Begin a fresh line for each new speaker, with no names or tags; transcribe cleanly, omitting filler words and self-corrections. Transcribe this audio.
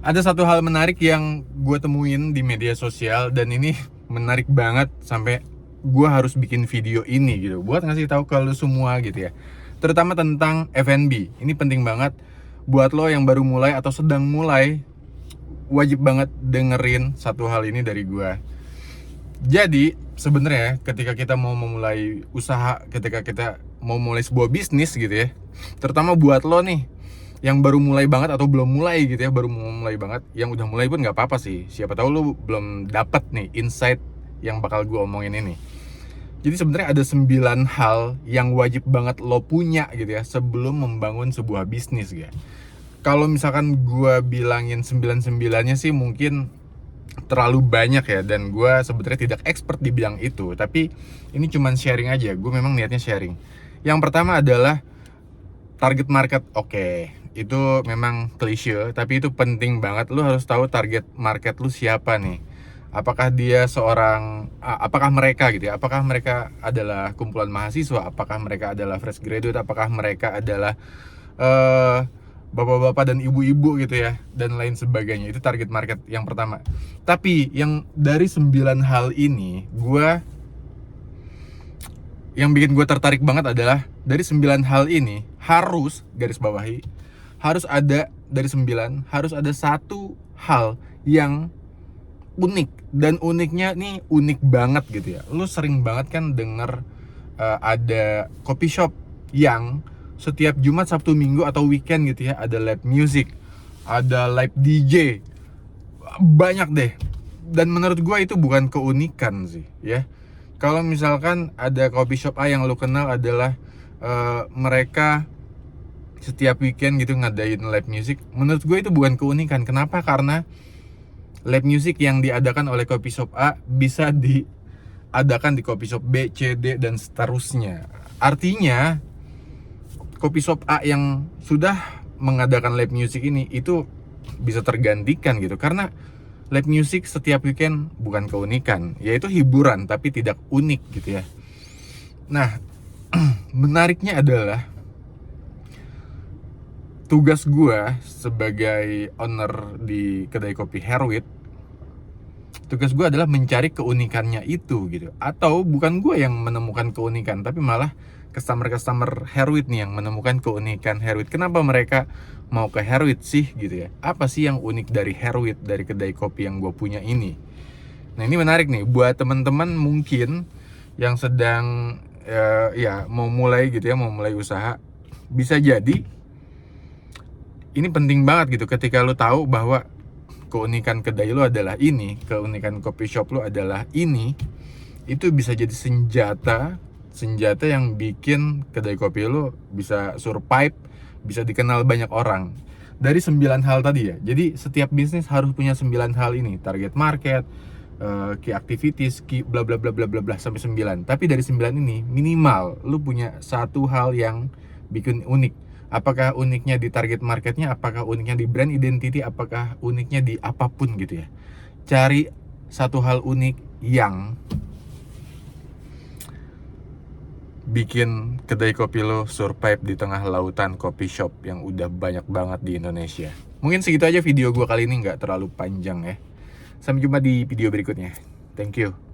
Ada satu hal menarik yang gue temuin di media sosial, dan ini menarik banget sampai gue harus bikin video ini gitu buat ngasih tahu ke lo semua gitu ya, terutama tentang F&B. Ini penting banget buat lo yang baru mulai atau sedang mulai. Wajib banget dengerin satu hal ini dari gue. Jadi sebenarnya ketika kita mau memulai usaha, ketika kita mau mulai sebuah bisnis gitu ya, terutama buat lo nih yang baru mulai banget atau belum mulai gitu ya, baru mau mulai banget, yang udah mulai pun nggak apa-apa sih. Siapa tahu lo belum dapat nih insight yang bakal gue omongin ini. Jadi sebenarnya ada 9 hal yang wajib banget lo punya gitu ya sebelum membangun sebuah bisnis ya. Kalau misalkan gue bilangin 9-9-nya sih mungkin terlalu banyak ya, dan gue sebenarnya tidak expert di bidang itu. Tapi ini cuman sharing aja, gue memang niatnya sharing. Yang pertama adalah target market. Oke, itu memang klise, tapi itu penting banget. Lu harus tahu target market lu siapa nih. Apakah dia apakah mereka gitu ya, apakah mereka adalah kumpulan mahasiswa, apakah mereka adalah fresh graduate, apakah mereka adalah bapak-bapak dan ibu-ibu gitu ya, dan lain sebagainya. Itu target market yang pertama. Tapi yang dari 9 hal ini, yang bikin gue tertarik banget adalah dari 9 hal ini harus, garis bawahi, harus ada, dari 9 harus ada satu hal yang unik. Dan uniknya nih unik banget gitu ya. Lu sering banget kan denger ada coffee shop yang setiap Jumat, Sabtu, Minggu atau weekend gitu ya, ada live music, ada live DJ, banyak deh. Dan menurut gue itu bukan keunikan sih ya. Kalau misalkan ada coffee shop A yang lu kenal adalah mereka setiap weekend gitu ngadain live music, menurut gue itu bukan keunikan. Kenapa? Karena live music yang diadakan oleh coffee shop A bisa diadakan di coffee shop B, C, D, dan seterusnya. Artinya coffee shop A yang sudah mengadakan live music ini itu bisa tergantikan gitu, karena live music setiap weekend bukan keunikan, yaitu hiburan tapi tidak unik gitu ya. Nah, menariknya adalah tugas gue sebagai owner di kedai kopi Herwit, tugas gue adalah mencari keunikannya itu gitu. Atau bukan gue yang menemukan keunikan, tapi malah customer Herwit nih yang menemukan keunikan Herwit. Kenapa mereka mau ke Herwit sih gitu ya? Apa sih yang unik dari Herwit, dari kedai kopi yang gue punya ini? Nah, ini menarik nih buat teman-teman mungkin yang sedang ya mau mulai gitu ya, mau mulai usaha. Bisa jadi ini penting banget gitu ketika lo tahu bahwa keunikan kedai lo adalah ini, keunikan coffee shop lo adalah ini. Itu bisa jadi senjata yang bikin kedai kopi lo bisa survive, bisa dikenal banyak orang. Dari 9 hal tadi ya. Jadi setiap bisnis harus punya 9 hal ini. Target market, key activities, key bla bla bla bla bla bla sampai 9. Tapi dari 9 ini minimal lo punya satu hal yang bikin unik. Apakah uniknya di target marketnya, apakah uniknya di brand identity, apakah uniknya di apapun gitu ya. Cari satu hal unik yang bikin kedai kopi lo survive di tengah lautan coffee shop yang udah banyak banget di Indonesia. Mungkin segitu aja video gue kali ini, nggak terlalu panjang ya. Sampai jumpa di video berikutnya. Thank you.